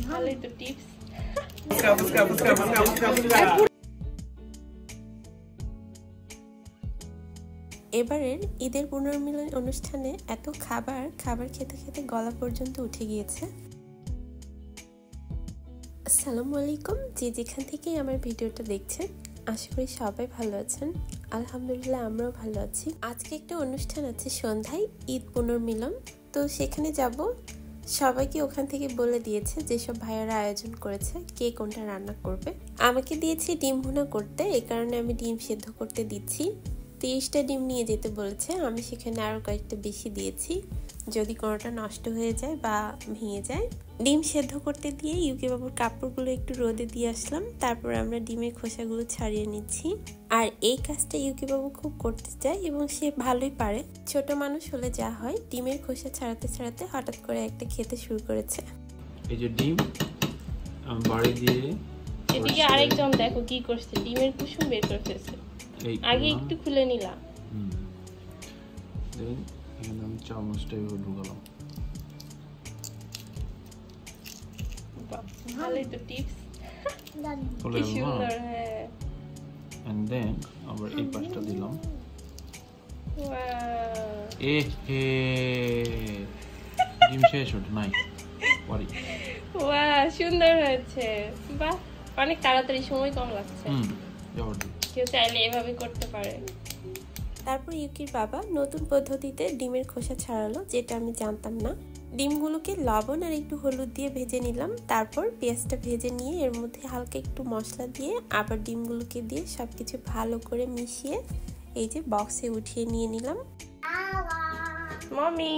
ভালোই তো টিপস। এবারের ঈদের পুনর্মিলন অনুষ্ঠানে এত খাবার খেতে খেতে গলা পর্যন্ত উঠে গিয়েছে। আসসালামু আলাইকুম, যে যেখান থেকেই আমার ভিডিওটা দেখছেন, আশা করি সবাই ভালো আছেন। আলহামদুলিল্লাহ আমরাও ভালো আছি। আজকে একটা অনুষ্ঠান আছে সন্ধ্যায়, ঈদ পুনর্মিলন, তো সেখানে যাব। সবাইকে ওখান থেকে বলে দিয়েছে যেসব ভাইয়ারা আয়োজন করেছে কে কোনটা রান্না করবে। আমাকে দিয়েছি ডিম ভুনা করতে, এই কারণে আমি ডিম সেদ্ধ করতে দিচ্ছি। 30টা ডিম নিয়ে যেতে বলেছে, আমি সেখানে আরও কয়েকটা বেশি দিয়েছি যদি কোনোটা নষ্ট হয়ে যায় বা ভেঙে যায়। ডিম সেদ্ধ করতে দিয়ে ইউকে বাবুর কাপড়গুলো একটু রোদে দিয়ে আসলাম, তারপর আমরা ডিমের খোসাগুলো ছাড়িয়ে নিচ্ছি। আর এই কাজটা ইউকে বাবু খুব করতে চায় এবং সে ভালোই পারে। ছোট মানুষ হলে যা হয়, ডিমের খোসা ছাড়াতে ছাড়াতে হঠাৎ করে একটা খেতে শুরু করেছে। এই যে ডিম বাড়ি দিয়ে, এদিকে আরেকজন দেখো কি করছে, ডিমের কুসুম বের করে ফেলছে। আগে একটু খুলে নিলাম, দেন এখানে আমি চামচটা এভাবে ঢুকালাম। ভালোই তো টিপস, খুলে কি সুন্দর। হ্যাঁ, এন্ড দেন আবার এই পাশটা দিলাম। ওয়াও, এ হে ডিম শেষ হতো নাই পরি। ওয়াও, সুন্দর হয়েছে। বাহ, অনেক তাড়াতাড়ি, সময় কম লাগছে। কেউ চাইলে এভাবে করতে পারে। তারপর ইউকির বাবা নতুন পদ্ধতিতে ডিমের খোসা ছাড়ালো, যেটা আমি জানতাম না। ডিমগুলোকে লবণ আর একটু হলুদ দিয়ে ভেজে নিলাম, তারপর পেঁয়াজটা ভেজে নিয়ে এর মধ্যে হালকা একটু মশলা দিয়ে আবার ডিমগুলোকে দিয়ে সবকিছু ভালো করে মিশিয়ে এই যে বক্সে উঠিয়ে নিয়ে নিলাম। মমি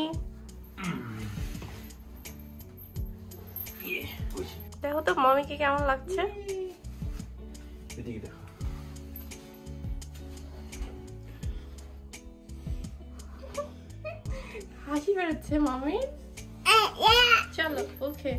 দেখো তো মমিকে কেমন লাগছে। হাসি বেরোচ্ছে মামি। চলো, ওকে।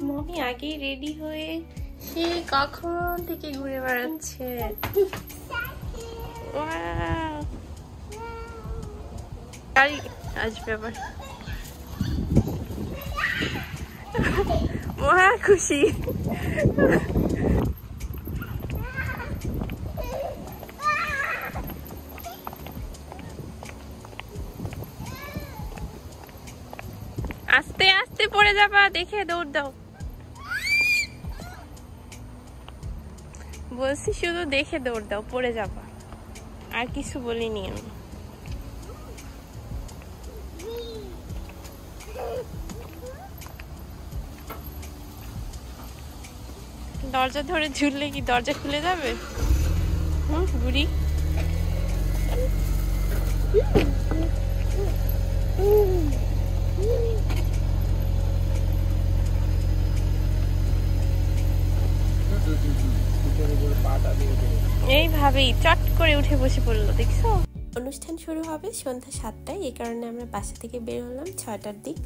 মমি আগেই রেডি হয়ে সে কখন থেকে ঘুরে বেড়াচ্ছে। গাড়ি আসবে আবার, মহা খুশি। আস্তে আস্তে পড়ে যাবা, দেখে দৌড় দাও। বলছি শুধু দেখে দৌড় দাও, পড়ে যাবা, আর কিছু বলিনি আমি। দরজা ধরে ঝুললে কি দরজা খুলে যাবে? বুড়ি এইভাবেই চট করে উঠে বসে পড়লো, দেখছো? অনুষ্ঠান শুরু হবে সন্ধ্যা 7টায়, এই কারণে আমরা বাসা থেকে বের হলাম 6টার দিক।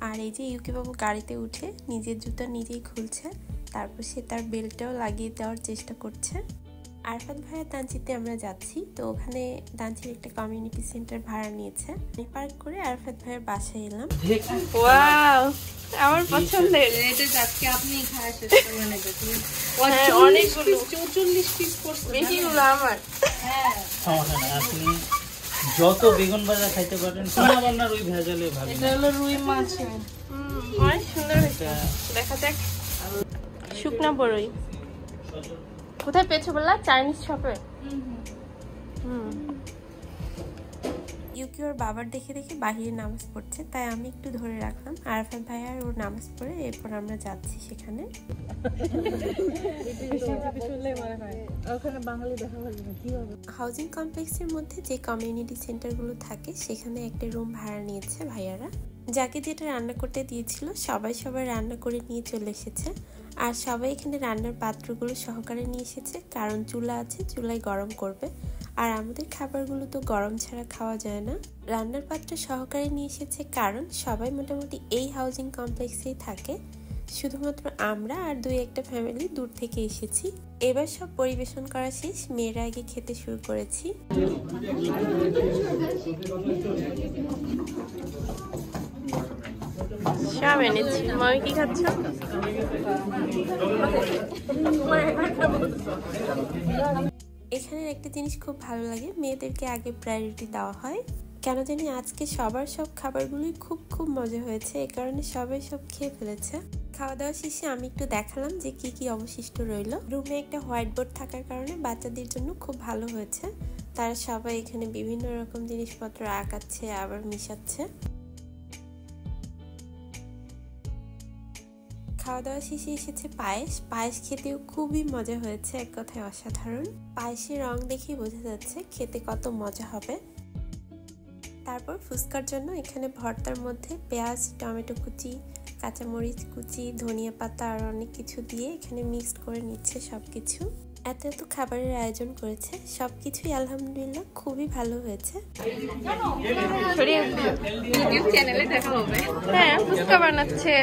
আর এই যে ইউকে বাবু গাড়িতে উঠে নিজের জুতা নিজেই খুলছে, তারপর সে তার বেল্টটাও লাগিয়ে দেওয়ার চেষ্টা করছে। আরফাত ভাইয়া দাঞ্চিতে আমরা যাচ্ছি, তো ওখানে দাঞ্চির একটা কমিউনিটি সেন্টার ভাড়া নিয়েছে। আমি পার্ক করে আরফাত ভাইয়ের বাসায় এলাম। ওয়াও, আমার পছন্দের। এটা আজকে আপনি খায় শেষ করে নেবেন। অনেকগুলো, 44 পিস করছে, বেশিগুলো আমার। হ্যাঁ, সমস্যা নাই, আপনি যত বেগুন ভাজা খাইতে পারেন, সোনা বান্নার ওই ভেজালে ভাবি। এটা হলো রুই মাছ। অনেক সুন্দর হয়েছে, দেখা যাক। শুকনা বড়ই কোথায় পেয়েছো বললা? চাইনিজ শপে। ইউকি ওর বাবার দেখে দেখে বাহিরে নামাজ পড়ছে, তাই আমি একটু ধরে রাখলাম। আরফাত ভাই আর ওর নামাজ পড়ে এরপর আমরা যাচ্ছি সেখানে। হাউজিং কমপ্লেক্সের মধ্যে যে কমিউনিটি সেন্টারগুলো থাকে সেখানে একটা রুম ভাড়া নিয়েছে ভাইয়ারা। যাকে যেটা রান্না করতে দিয়েছিল সবাই রান্না করে নিয়ে চলে এসেছে। আর সবাই এখানে রান্নার পাত্রগুলো সহকারে নিয়ে এসেছে, কারণ চুলা আছে, চুলায় গরম করবে। আর আমাদের খাবারগুলো তো গরম ছাড়া খাওয়া যায় না। রান্নার পাত্র সহকারে নিয়ে এসেছে কারণ সবাই মোটামুটি এই হাউজিং কমপ্লেক্সেই থাকে, শুধুমাত্র আমরা আর 2-1টা ফ্যামিলি দূর থেকে এসেছি। এবার সব পরিবেশন করা শেষ, মেয়েরা আগে খেতে শুরু করেছি। সব এনেছি। মামি কি খাচ্ছ? এখানের একটা জিনিস খুব ভালো লাগে, মেয়েদেরকে আগে প্রায়োরিটি দেওয়া হয়। কেন জানি আজকে সবার সব খাবারগুলোই খুব মজা হয়েছে, এই কারণে সবাই সব খেয়ে ফেলেছে। খাওয়া দাওয়া শেষে আমি একটু দেখালাম যে কি কি অবশিষ্ট রইল। রুমে একটা হোয়াইট বোর্ড থাকার কারণে বাচ্চাদের জন্য খুব ভালো হয়েছে। তারা সবাই এখানে বিভিন্ন রকম জিনিসপত্র আঁকাচ্ছে আবার মিশাচ্ছে। খাওয়া দাওয়া শেষে এসেছে পায়েস। পায়েস খেতেও খুবই মজা হয়েছে, এক কথায় অসাধারণ। পায়েসের রং দেখেই বোঝা যাচ্ছে খেতে কত মজা হবে। তারপর ফুচকার জন্য এখানে ভর্তার মধ্যে পেঁয়াজ, টমেটো কুচি, কাঁচামরিচ কুচি, ধনিয়া পাতা আর অনেক কিছু দিয়ে এখানে মিক্সড করে নিচ্ছে সবকিছু। এত খাবারের আয়োজন করেছে, সবকিছুই আলহামদুলিল্লাহ খুবই ভালো হয়েছে। হ্যাঁ, ফুচকা বানাচ্ছে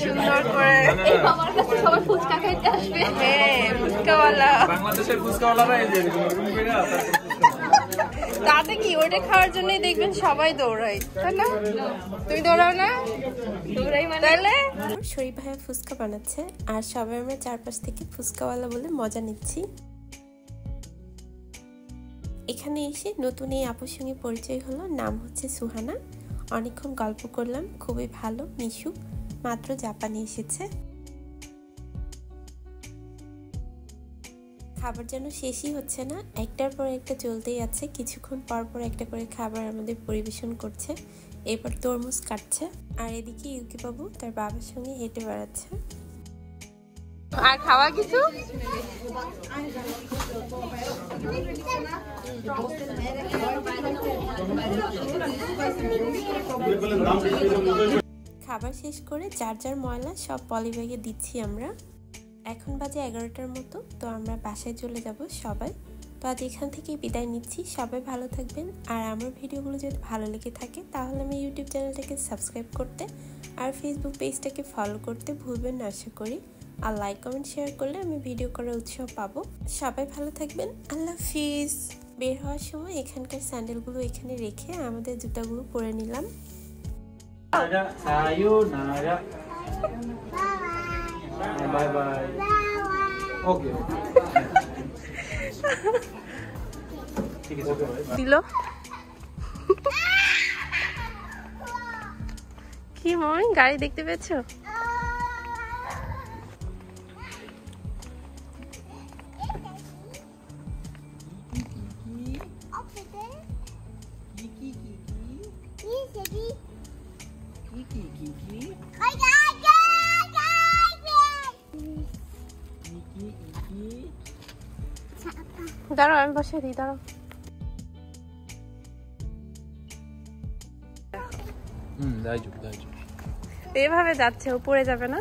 সুন্দর করে। সবাই ফুচকা খাইতে আসবে। হ্যাঁ, ফুচকাওয়ালা, বাংলাদেশের ফুচকাওয়ালারা এই যে তাতে কি ওটা খাওয়ার জন্যই দেখবেন সবাই দৌড়ায়, তাই না? তুমি দৌড়াও না? দৌড়াই মানে শরীফ ভাইয়া ফুচকা বানাচ্ছে আর সবাই আমরা চারপাশ থেকে ফুচকাওয়ালা বলে মজা নিচ্ছি। এখানে এসে নতুন এই আপুর সঙ্গে পরিচয় হলো, নাম হচ্ছে সুহানা। অনেকক্ষণ গল্প করলাম, খুবই ভালো মিশুক, মাত্র জাপানে এসেছে। খাবার যেন শেষই হচ্ছে না, একটার পর একটা চলতেই আছে। কিছুক্ষণ পর পর একটা করে খাবার আমাদের পরিবেশন করছে। এরপর তরমুজ কাটছে আর এদিকে ইউকি বাবু তার বাবার সঙ্গে হেঁটে বেড়াচ্ছে। আর খাওয়া কিছু খাবার শেষ করে যার যার ময়লা সব পলিব্যাগে দিচ্ছি আমরা। এখন বাজে 11টার মতো, তো আমরা বাসায় চলে যাব সবাই। তো আজ এখান থেকে বিদায় নিচ্ছি, সবাই ভালো থাকবেন। আর আমার ভিডিওগুলো যদি ভালো লেগে থাকে তাহলে আমি ইউটিউব চ্যানেলটাকে সাবস্ক্রাইব করতে আর ফেসবুক পেজটাকে ফলো করতে ভুলবেন না আশা করি। আর লাইক কমেন্ট শেয়ার করলে আমি ভিডিও করার উৎসাহ পাবো। সবাই ভালো থাকবেন, আল্লাহ হাফিজ। বের হওয়ার সময় এখানকার স্যান্ডেলগুলো এখানে রেখে আমাদের জুতাগুলো পরে নিলাম। Bye bye. ওকে ঠিক আছে দিল কি মনে গাড়ি দেখতে পেয়েছো? দাঁড়াও আমি বসে দিই, দাঁড়াও। এভাবে যাচ্ছে, ও পড়ে যাবে না?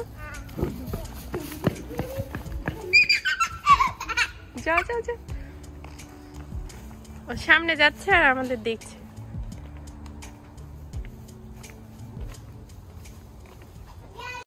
যাও যাও যাও, ও সামনে যাচ্ছে আর আমাদের দেখছে।